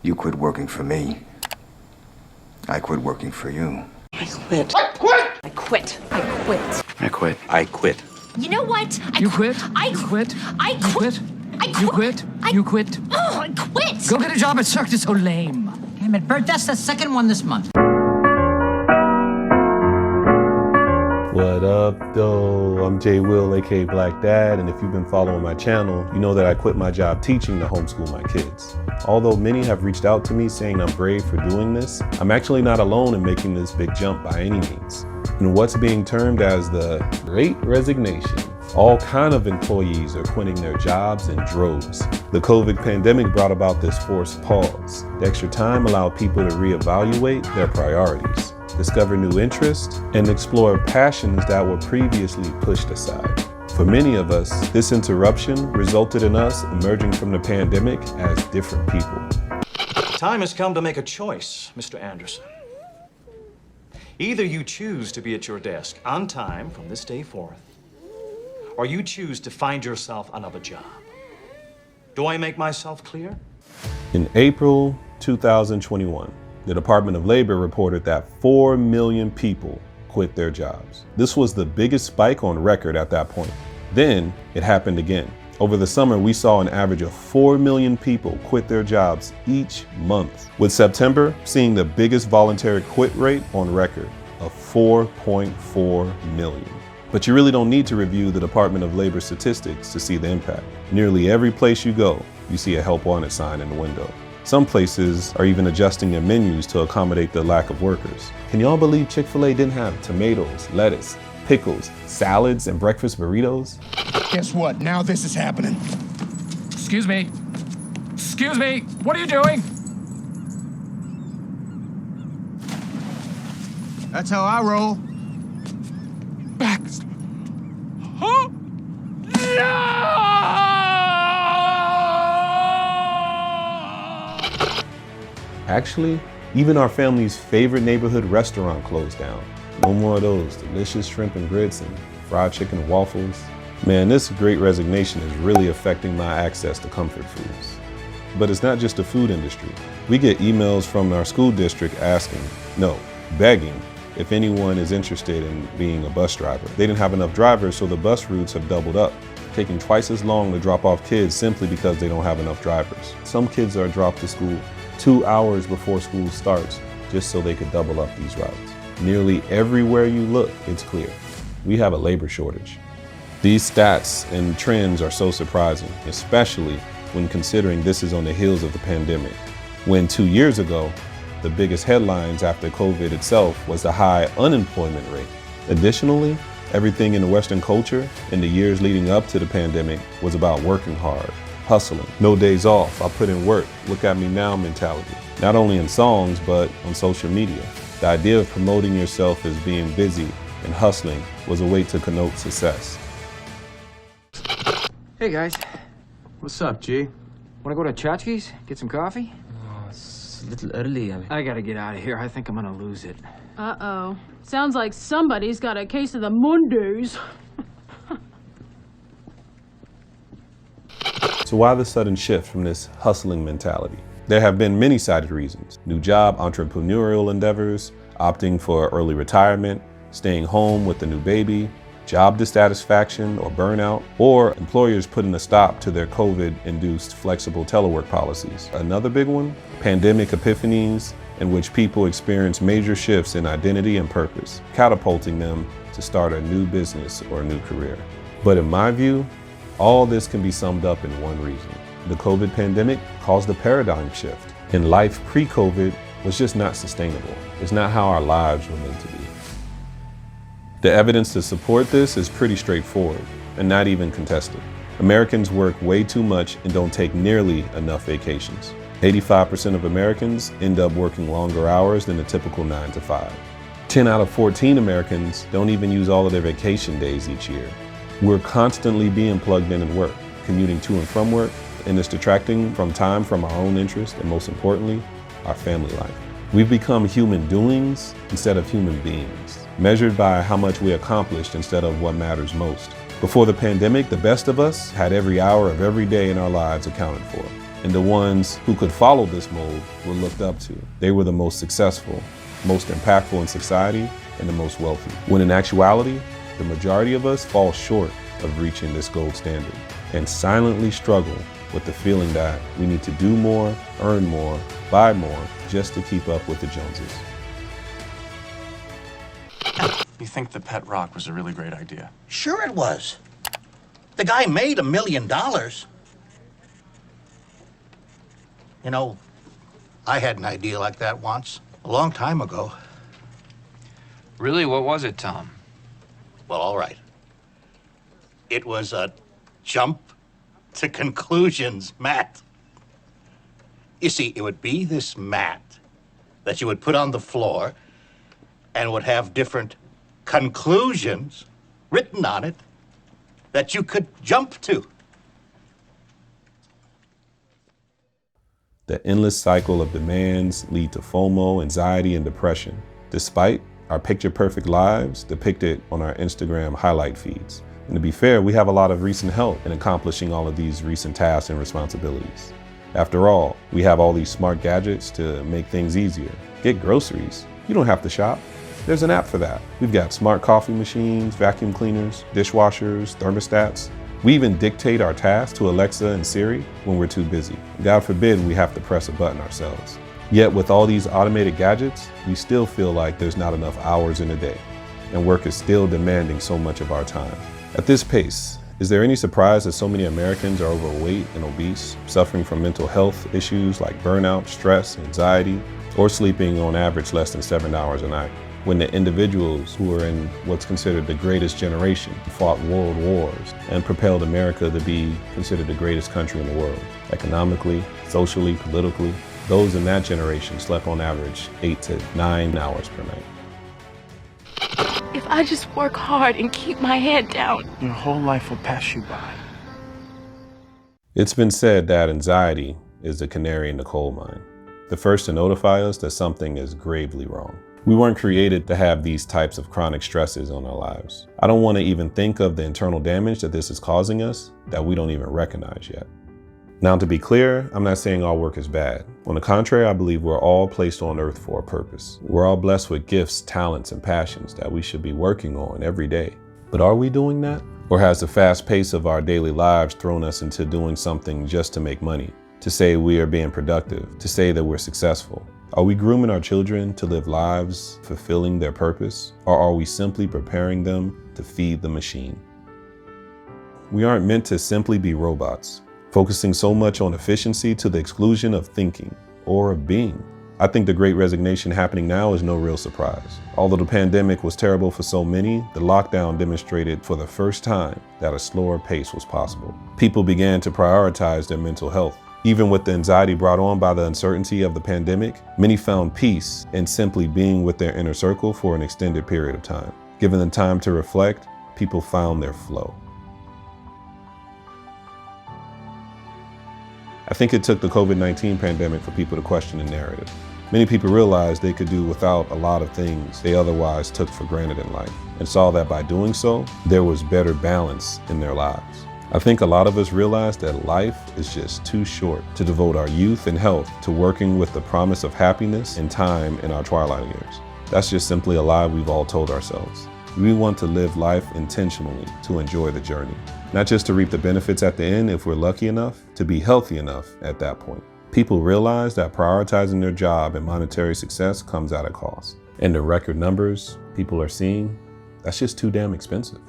You quit working for me. I quit working for you. I quit. I quit! I quit. I quit. I quit. I quit. You know what? You quit? I You quit? I You quit. quit? I You quit? You quit? Oh, I quit. Go get a job at Cirque du Soleil. Damn it, Bert, that's the second one this month. What up, though? I'm Jay Will, aka Black Dad, and if you've been following my channel, you know that I quit my job teaching to homeschool my kids. Although many have reached out to me saying I'm brave for doing this, I'm actually not alone in making this big jump by any means. In what's being termed as the Great Resignation, all kind of employees are quitting their jobs in droves. The COVID pandemic brought about this forced pause. The extra time allowed people to reevaluate their priorities, discover new interests, and explore passions that were previously pushed aside. For many of us, this interruption resulted in us emerging from the pandemic as different people. Time has come to make a choice, Mr. Anderson. Either you choose to be at your desk on time from this day forth, or you choose to find yourself another job. Do I make myself clear? In April 2021, the Department of Labor reported that 4 million people quit their jobs. This was the biggest spike on record at that point. Then it happened again. Over the summer, we saw an average of 4 million people quit their jobs each month, with September seeing the biggest voluntary quit rate on record of 4.4 million. But you really don't need to review the Department of Labor statistics to see the impact. Nearly every place you go, you see a help wanted sign in the window. Some places are even adjusting their menus to accommodate the lack of workers. Can y'all believe Chick-fil-A didn't have tomatoes, lettuce, pickles, salads, and breakfast burritos? Guess what? Now this is happening. Excuse me. Excuse me. What are you doing? That's how I roll. Back. Huh? Actually, even our family's favorite neighborhood restaurant closed down. No more of those delicious shrimp and grits and fried chicken and waffles. Man, this Great Resignation is really affecting my access to comfort foods. But it's not just the food industry. We get emails from our school district asking, no, begging, if anyone is interested in being a bus driver. They didn't have enough drivers, so the bus routes have doubled up, taking twice as long to drop off kids simply because they don't have enough drivers. Some kids are dropped to school 2 hours before school starts, just so they could double up these routes. Nearly everywhere you look, it's clear. We have a labor shortage. These stats and trends are so surprising, especially when considering this is on the heels of the pandemic. When 2 years ago, the biggest headlines after COVID itself was the high unemployment rate. Additionally, everything in the Western culture in the years leading up to the pandemic was about working hard, hustling, no days off, I put in work, look at me now mentality. Not only in songs, but on social media. The idea of promoting yourself as being busy and hustling was a way to connote success. Hey guys. What's up, G? Wanna go to Chachki's? Get some coffee? Oh, it's a little early. I gotta get out of here. I think I'm gonna lose it. Uh-oh. Sounds like somebody's got a case of the Mondays. So why the sudden shift from this hustling mentality? There have been many cited reasons. New job, entrepreneurial endeavors, opting for early retirement, staying home with the new baby, job dissatisfaction or burnout, or employers putting a stop to their COVID-induced flexible telework policies. Another big one, pandemic epiphanies in which people experience major shifts in identity and purpose, catapulting them to start a new business or a new career. But in my view, all this can be summed up in one reason. The COVID pandemic caused a paradigm shift, and life pre-COVID was just not sustainable. It's not how our lives were meant to be. The evidence to support this is pretty straightforward and not even contested. Americans work way too much and don't take nearly enough vacations. 85% of Americans end up working longer hours than the typical 9 to 5. 10 out of 14 Americans don't even use all of their vacation days each year. We're constantly being plugged in at work, commuting to and from work, and it's detracting from time from our own interest and, most importantly, our family life. We've become human doings instead of human beings, measured by how much we accomplished instead of what matters most. Before the pandemic, the best of us had every hour of every day in our lives accounted for. And the ones who could follow this mold were looked up to. They were the most successful, most impactful in society, and the most wealthy. When in actuality, the majority of us fall short of reaching this gold standard and silently struggle with the feeling that we need to do more, earn more, buy more, just to keep up with the Joneses. You think the pet rock was a really great idea? Sure it was. The guy made $1 million. You know, I had an idea like that once, a long time ago. Really? What was it, Tom? Well, all right. It was a jump to conclusions mat. You see, it would be this mat that you would put on the floor and would have different conclusions written on it that you could jump to. The endless cycle of demands lead to FOMO, anxiety, and depression, despite our picture-perfect lives depicted on our Instagram highlight feeds. And to be fair, we have a lot of recent help in accomplishing all of these recent tasks and responsibilities. After all, we have all these smart gadgets to make things easier. Get groceries. You don't have to shop. There's an app for that. We've got smart coffee machines, vacuum cleaners, dishwashers, thermostats. We even dictate our tasks to Alexa and Siri when we're too busy. God forbid we have to press a button ourselves. Yet with all these automated gadgets, we still feel like there's not enough hours in a day, and work is still demanding so much of our time. At this pace, is there any surprise that so many Americans are overweight and obese, suffering from mental health issues like burnout, stress, anxiety, or sleeping on average less than 7 hours a night? When the individuals who are in what's considered the greatest generation fought world wars and propelled America to be considered the greatest country in the world, economically, socially, politically, those in that generation slept on average 8 to 9 hours per night. If I just work hard and keep my head down, Your whole life will pass you by. It's been said that anxiety is the canary in the coal mine, the first to notify us that something is gravely wrong. We weren't created to have these types of chronic stresses on our lives. I don't want to even think of the internal damage that this is causing us that we don't even recognize yet. Now, to be clear, I'm not saying all work is bad. On the contrary, I believe we're all placed on earth for a purpose. We're all blessed with gifts, talents, and passions that we should be working on every day. But are we doing that? Or has the fast pace of our daily lives thrown us into doing something just to make money, to say we are being productive, to say that we're successful? Are we grooming our children to live lives fulfilling their purpose? Or are we simply preparing them to feed the machine? We aren't meant to simply be robots, focusing so much on efficiency to the exclusion of thinking or of being. I think the Great Resignation happening now is no real surprise. Although the pandemic was terrible for so many, the lockdown demonstrated for the first time that a slower pace was possible. People began to prioritize their mental health. Even with the anxiety brought on by the uncertainty of the pandemic, many found peace in simply being with their inner circle for an extended period of time. Given the time to reflect, people found their flow. I think it took the COVID-19 pandemic for people to question the narrative. Many people realized they could do without a lot of things they otherwise took for granted in life, and saw that by doing so, there was better balance in their lives. I think a lot of us realized that life is just too short to devote our youth and health to working with the promise of happiness and time in our twilight years. That's just simply a lie we've all told ourselves. We want to live life intentionally to enjoy the journey, not just to reap the benefits at the end if we're lucky enough to be healthy enough at that point. People realize that prioritizing their job and monetary success comes at a cost. And the record numbers people are seeing, that's just too damn expensive.